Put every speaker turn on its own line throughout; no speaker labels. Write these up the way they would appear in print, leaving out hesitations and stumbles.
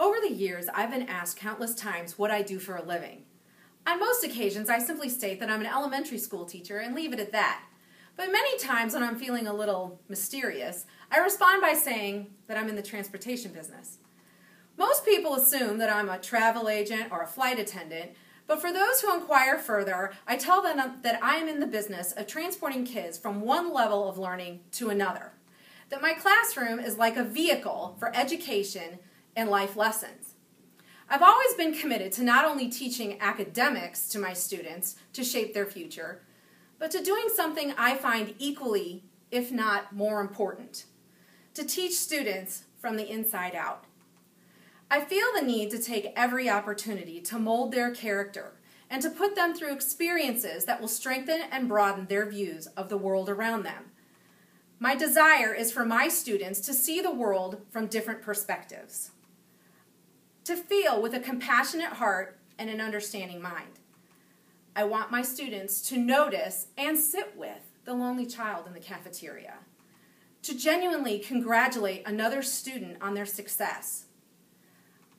Over the years, I've been asked countless times what I do for a living. On most occasions, I simply state that I'm an elementary school teacher and leave it at that. But many times when I'm feeling a little mysterious, I respond by saying that I'm in the transportation business. Most people assume that I'm a travel agent or a flight attendant, but for those who inquire further, I tell them that I am in the business of transporting kids from one level of learning to another. That my classroom is like a vehicle for education and life lessons. I've always been committed to not only teaching academics to my students to shape their future, but to doing something I find equally, if not more important, to teach students from the inside out. I feel the need to take every opportunity to mold their character and to put them through experiences that will strengthen and broaden their views of the world around them. My desire is for my students to see the world from different perspectives, to feel with a compassionate heart and an understanding mind. I want my students to notice and sit with the lonely child in the cafeteria, to genuinely congratulate another student on their success.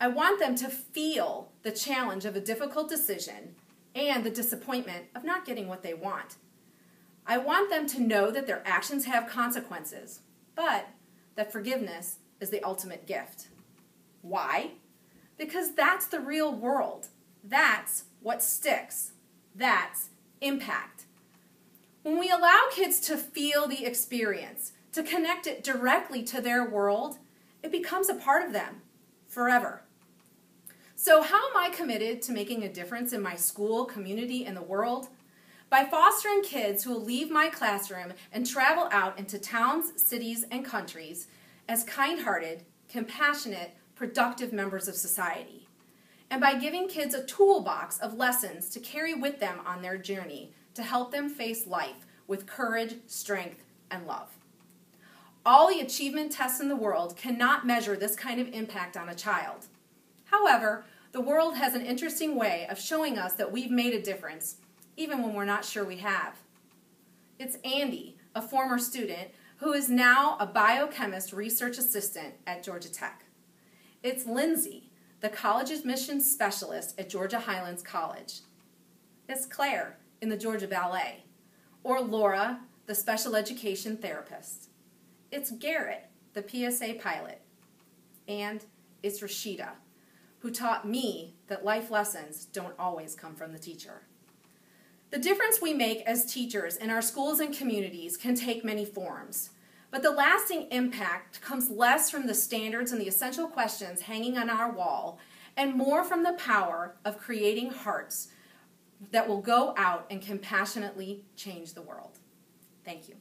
I want them to feel the challenge of a difficult decision and the disappointment of not getting what they want. I want them to know that their actions have consequences, but that forgiveness is the ultimate gift. Why? Because that's the real world. That's what sticks. That's impact. When we allow kids to feel the experience, to connect it directly to their world, it becomes a part of them forever. So how am I committed to making a difference in my school, community, and the world? By fostering kids who will leave my classroom and travel out into towns, cities, and countries as kind-hearted, compassionate, productive members of society. And by giving kids a toolbox of lessons to carry with them on their journey to help them face life with courage, strength, and love. All the achievement tests in the world cannot measure this kind of impact on a child. However, the world has an interesting way of showing us that we've made a difference, even when we're not sure we have. It's Andy, a former student, who is now a biochemist research assistant at Georgia Tech. It's Lindsay, the college admissions specialist at Georgia Highlands College. It's Claire in the Georgia Ballet, or Laura, the special education therapist. It's Garrett, the PSA pilot, and it's Rashida, who taught me that life lessons don't always come from the teacher. The difference we make as teachers in our schools and communities can take many forms, but the lasting impact comes less from the standards and the essential questions hanging on our wall and more from the power of creating hearts that will go out and compassionately change the world. Thank you.